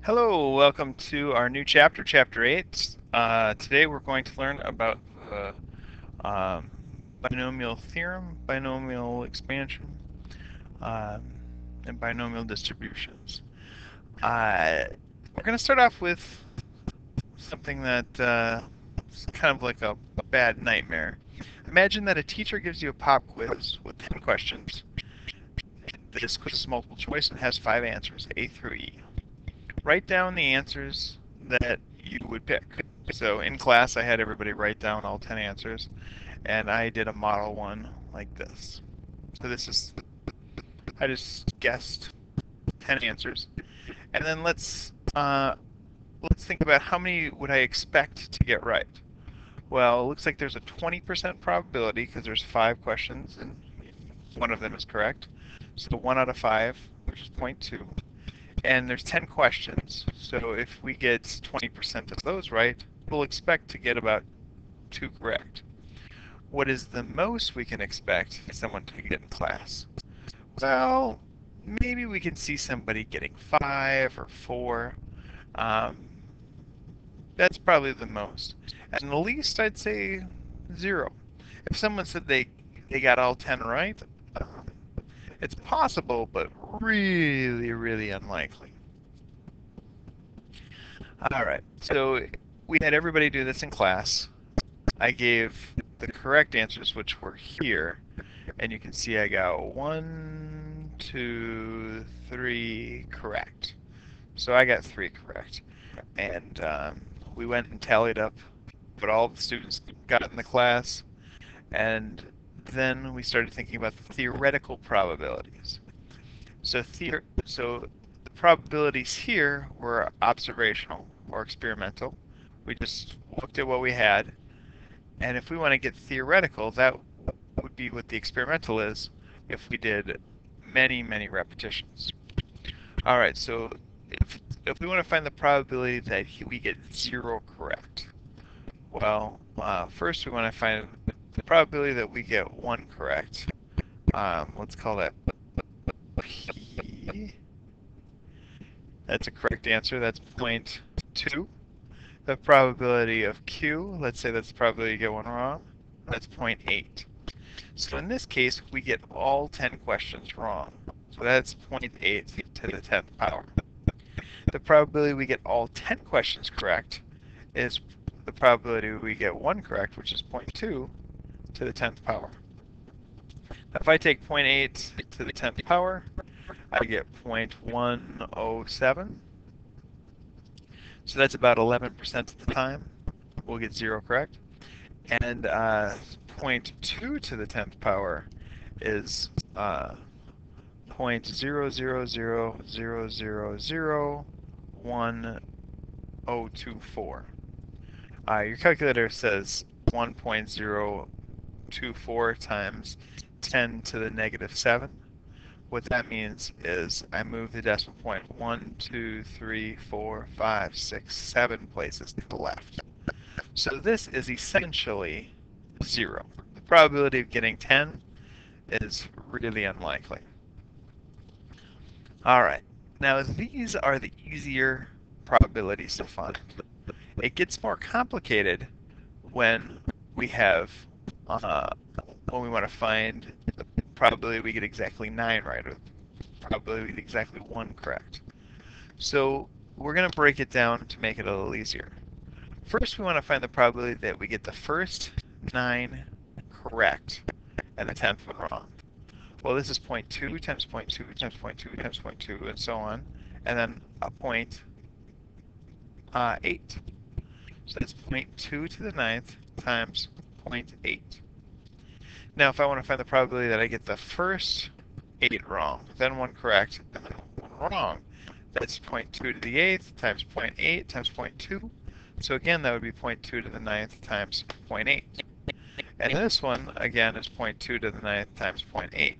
Hello, welcome to our new chapter, Chapter 8. Today we're going to learn about the binomial theorem, binomial expansion, um, and binomial distributions. We're going to start off with something that is kind of like a bad nightmare. Imagine that a teacher gives you a pop quiz with 10 questions. This quiz is multiple choice and has 5 answers, A through E. Write down the answers that you would pick. So in class, I had everybody write down all 10 answers, and I did a model one like this. So I just guessed 10 answers, and then let's think about how many would I expect to get right. Well, it looks like there's a 20% probability because there's 5 questions and one of them is correct. So 1 out of 5, which is 0.2. And there's 10 questions, so if we get 20% of those right, we'll expect to get about 2 correct. What is the most we can expect someone to get in class? Well, maybe we can see somebody getting 5 or 4. Um, that's probably the most. And the least, I'd say 0. If someone said they got all 10 right, it's possible, but really, really unlikely. All right, so we had everybody do this in class. I gave the correct answers, which were here, and you can see I got 1, 2, 3 correct. So I got 3 correct. And we went and tallied up what all the students got in the class, and then we started thinking about the theoretical probabilities. So the probabilities here were observational or experimental. We just looked at what we had, and if we want to get theoretical, that would be what the experimental is if we did many, many repetitions. All right, so if we want to find the probability that we get 0 correct, well, first we want to find the probability that we get 1 correct. Let's call that P. That's a correct answer. That's 0.2. The probability of Q, let's say that's the probability you get one wrong, that's 0.8. So in this case, we get all 10 questions wrong. So that's 0.8 to the 10th power. The probability we get all 10 questions correct is the probability we get one correct, which is 0.2 to the 10th power. Now if I take 0.8 to the 10th power, I get 0.107. So that's about 11% of the time we'll get 0 correct. And 0.2 to the 10th power is 0.0000001024. Your calculator says 1.024 times 10 to the negative 7. What that means is I move the decimal point 1, 2, 3, 4, 5, 6, 7 places to the left. So this is essentially 0. The probability of getting 10 is really unlikely. All right, now these are the easier probabilities to find. It gets more complicated when we have when we want to find the probability we get exactly 9 right, or probability we get exactly 1 correct. So we're going to break it down to make it a little easier. First, we want to find the probability that we get the first 9 correct and the 10th one wrong. Well, this is 0.2 times 0.2 times 0.2 times 0.2 and so on, and then a 0.8. So that's 0.2 to the 9th times 0.8. Now, if I want to find the probability that I get the first 8 wrong, then 1 correct, and then 1 wrong, that's 0.2 to the 8th times 0.8 times 0.2. So again, that would be 0.2 to the 9th times 0.8. And this one, again, is 0.2 to the 9th times 0.8.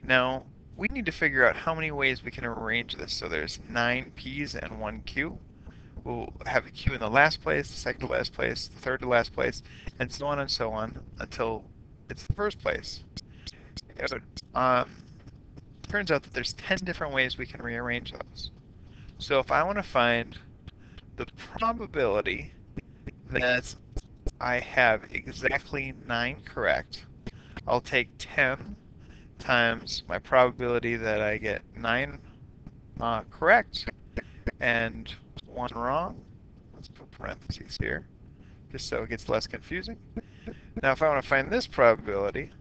Now, we need to figure out how many ways we can arrange this. So there's 9 P's and 1 Q. We'll have a Q in the last place, the second to last place, the third to last place, and so on until it's the first place. So, turns out that there's 10 different ways we can rearrange those. So if I want to find the probability that I have exactly 9 correct, I'll take 10 times my probability that I get 9 correct and 1 wrong. Let's put parentheses here, just so it gets less confusing. Now if I want to find this probability,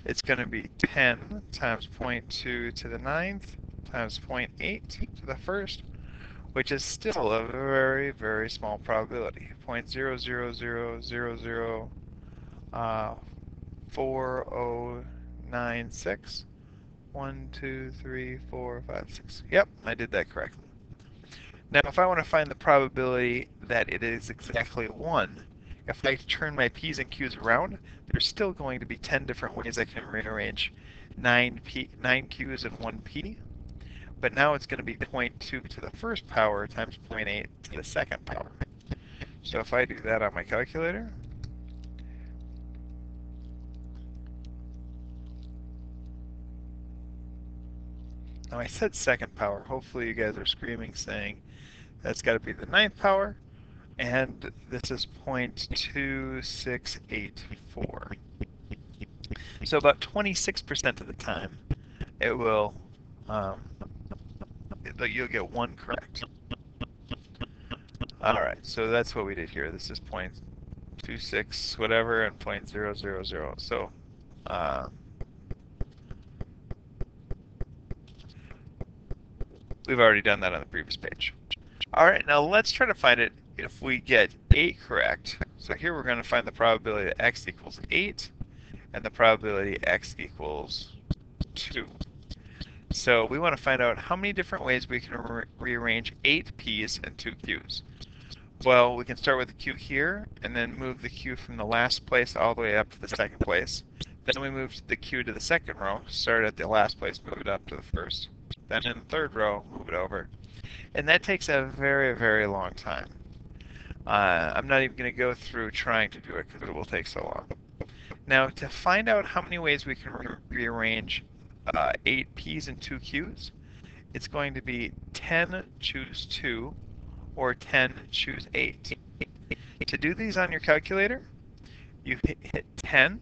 it's going to be 10 times 0.2 to the 9th times 0.8 to the 1st, which is still a very, very small probability. 0.000004096. 1, 2, 3, 4, 5, 6. Yep, I did that correctly. Now, if I want to find the probability that it is exactly 1, if I turn my p's and q's around, there's still going to be 10 different ways I can rearrange 9 q's and 1 p. But now it's going to be 0.2 to the first power times 0.8 to the second power. So if I do that on my calculator, now I said second power. Hopefully you guys are screaming saying that's got to be the 9th power, and this is 0.2684. So about 26% of the time, it will you'll get 1 correct. All right, so that's what we did here. This is 0.26 whatever and 0.000. So we've already done that on the previous page. All right, now let's try to find it if we get 8 correct. So here we're going to find the probability that x equals 8 and the probability x equals 2. So we want to find out how many different ways we can rearrange 8 p's and 2 q's. Well, we can start with the q here and then move the q from the last place all the way up to the second place. Then we move the q to the second row, start at the last place, move it up to the first. Then in the third row, move it over. And that takes a very, very long time. I'm not even going to go through trying to do it because it will take so long. Now, to find out how many ways we can rearrange 8 p's and 2 q's, it's going to be 10 choose 2 or 10 choose 8. To do these on your calculator, you hit 10,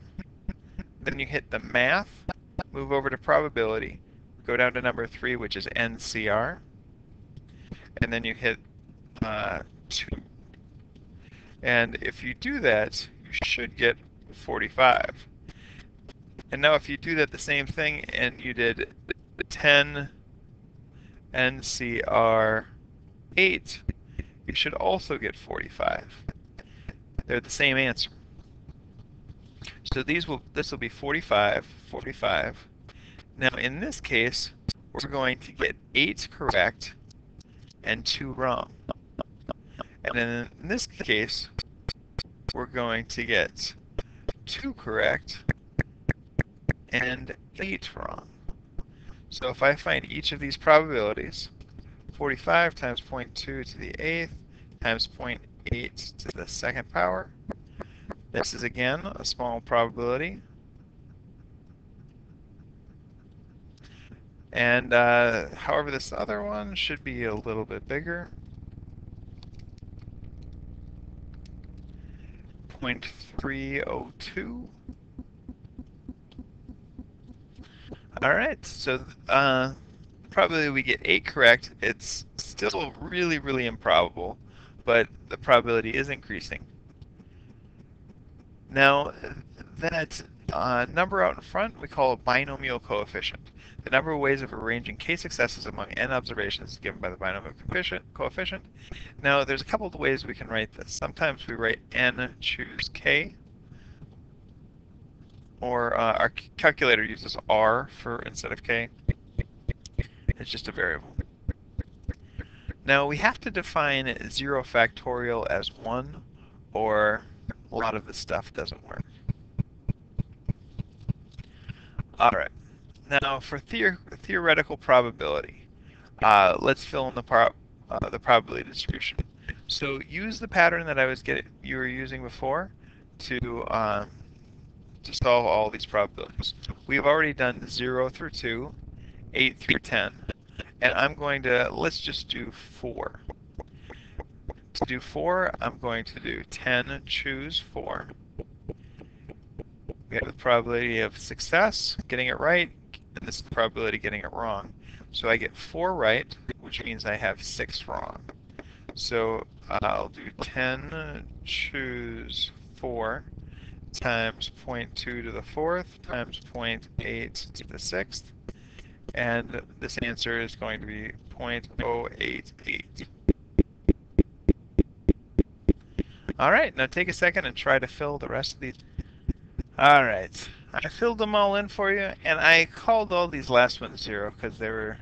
then you hit the math, move over to probability, go down to number 3, which is NCR, and then you hit 2. And if you do that, you should get 45. And now if you do that the same thing and you did 10 NCR 8, you should also get 45. They're the same answer. So this will be 45, 45. Now in this case, we're going to get 8 correct and 2 wrong. And then in this case, we're going to get 2 correct and 8 wrong. So if I find each of these probabilities, 45 times 0.2 to the 8th times 0.8 to the second power, this is again a small probability. And however, this other one should be a little bit bigger. 0.302. All right, so probably we get 8 correct. It's still really, really improbable, but the probability is increasing. Now, that number out in front we call a binomial coefficient. The number of ways of arranging k successes among n observations is given by the binomial coefficient. Now, there's a couple of ways we can write this. Sometimes we write n choose k, or our calculator uses r for instead of k. It's just a variable. Now, we have to define 0 factorial as 1, or a lot of this stuff doesn't work. All right. Now, for theoretical probability, let's fill in the probability distribution. So use the pattern that you were using before to solve all these probabilities. We've already done 0 through 2, 8 through 10, and I'm going to, let's just do 4. To do 4, I'm going to do 10 choose 4. We have the probability of success, getting it right, and this is the probability of getting it wrong. So I get 4 right, which means I have 6 wrong. So I'll do 10 choose 4 times 0.2 to the 4th times 0.8 to the 6th. And this answer is going to be 0.088. All right, now take a second and try to fill the rest of these. All right, I filled them all in for you, and I called all these last ones 0 because they were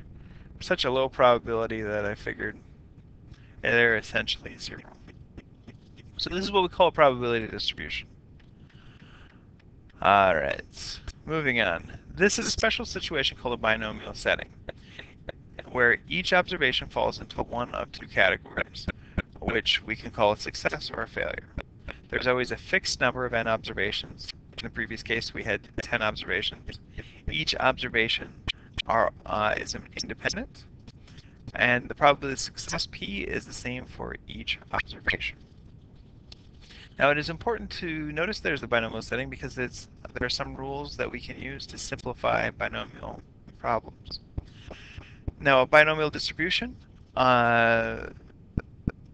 such a low probability that I figured they're essentially 0. So this is what we call a probability distribution. All right, moving on. This is a special situation called a binomial setting, where each observation falls into one of 2 categories, which we can call a success or a failure. There's always a fixed number of n observations. In the previous case, we had 10 observations. Each observation is independent, and the probability of success p is the same for each observation. Now, it is important to notice there's the binomial setting because there are some rules that we can use to simplify binomial problems. Now, a binomial distribution,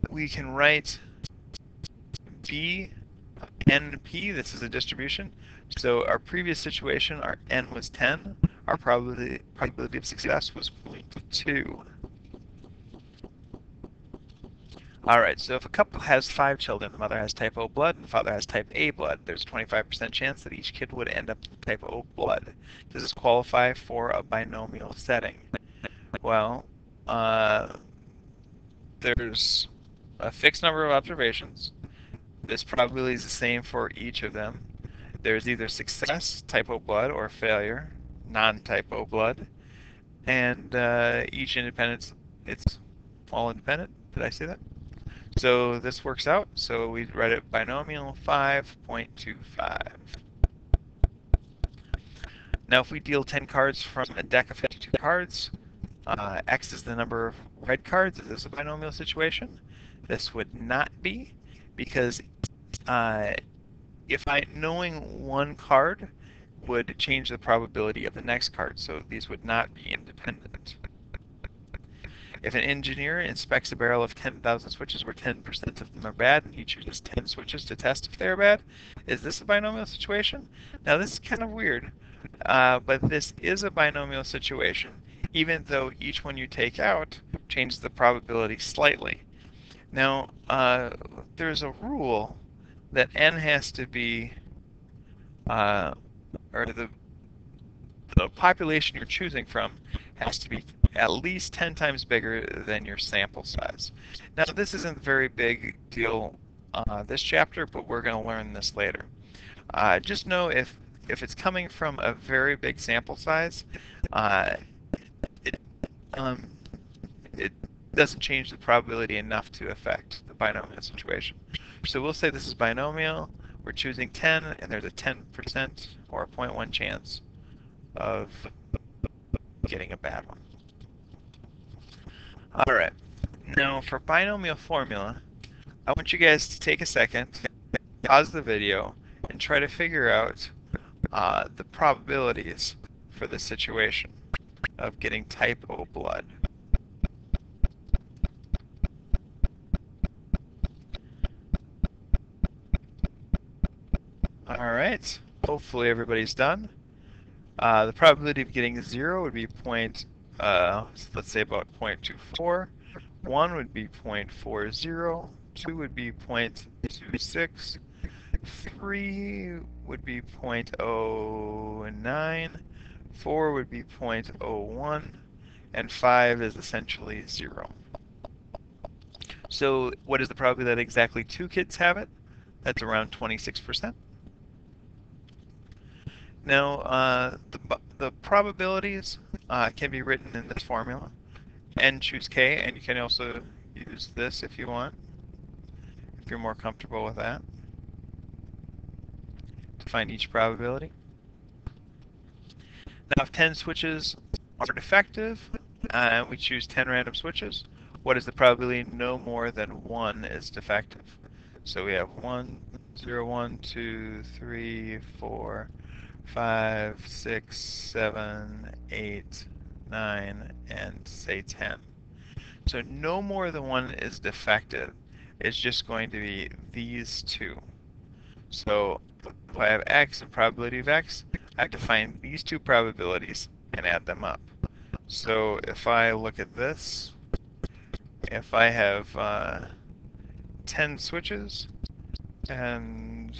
we can write b np. This is a distribution. So our previous situation, our n was 10. Our probability of success was 0.2. All right, so if a couple has 5 children, the mother has type O blood and the father has type A blood, there's a 25% chance that each kid would end up with type O blood. Does this qualify for a binomial setting? Well, there's a fixed number of observations. This probability is the same for each of them. There's either success, type O blood, or failure, non-type O blood. And each independence, it's all independent. Did I say that? So this works out. So we write it binomial 5.25. Now if we deal 10 cards from a deck of 52 cards, X is the number of red cards. Is this a binomial situation? This would not be, because knowing one card would change the probability of the next card, so these would not be independent. If an engineer inspects a barrel of 10,000 switches where 10% of them are bad, and he chooses 10 switches to test if they're bad, is this a binomial situation? Now this is kind of weird, but this is a binomial situation, even though each one you take out changes the probability slightly. Now, there's a rule that n has to be, or the population you're choosing from has to be at least 10 times bigger than your sample size. Now, this isn't a very big deal this chapter, but we're going to learn this later. Just know if it's coming from a very big sample size, it doesn't change the probability enough to affect the binomial situation. So we'll say this is binomial. We're choosing 10, and there's a 10% or a 0.1 chance of getting a bad one. All right. Now for binomial formula, I want you guys to take a second, pause the video, and try to figure out the probabilities for the situation of getting type O blood. All right. Hopefully everybody's done. The probability of getting 0 would be let's say about 0.24. 1 would be 0.40. 2 would be 0.26. 3 would be 0.09. 4 would be 0.01. And 5 is essentially 0. So what is the probability that exactly 2 kids have it? That's around 26%. Now, the probabilities can be written in this formula. N choose K, and you can also use this if you want, if you're more comfortable with that, to find each probability. Now, if 10 switches are defective, We choose 10 random switches. What is the probability no more than one is defective? So we have 1, 0, 1, 2, 3, 4, 5, 6, 7, 8, 9, and say 10. So no more than one is defective. It's just going to be these two. So if I have x and probability of x, I have to find these two probabilities and add them up. So if I look at this, if I have 10 switches and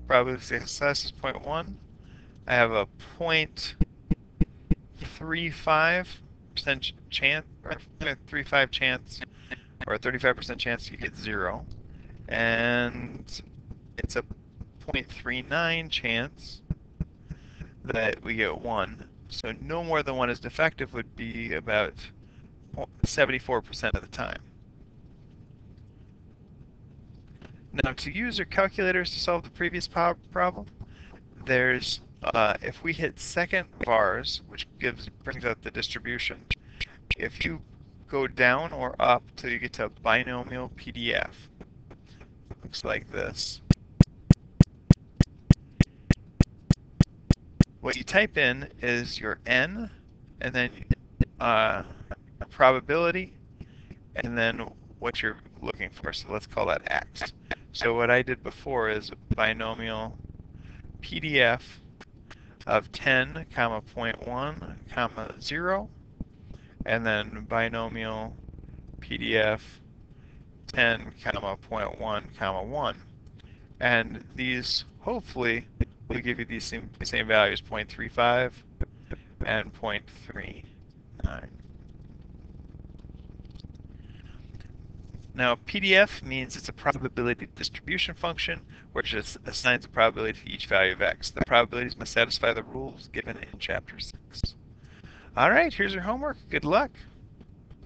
probability of success is 0.1, I have a 0.35% chance, or 0.35 chance, or a 35% chance you get 0, and it's a 0.39 chance that we get 1. So no more than 1 is defective would be about 74% of the time. Now, to use your calculators to solve the previous problem, there's if we hit second vars, which brings out the distribution, if you go down or up till you get to binomial PDF, looks like this. What you type in is your n, and then probability, and then what you're looking for. So let's call that x. So what I did before is binomial PDF of 10, comma 0.1, comma 0, and then binomial PDF 10, comma 0.1, comma 1. And these hopefully will give you these same values, 0.35 and 0.39. Now, PDF means it's a probability distribution function, which assigns a probability to each value of x. The probabilities must satisfy the rules given in Chapter 6. All right, here's your homework. Good luck.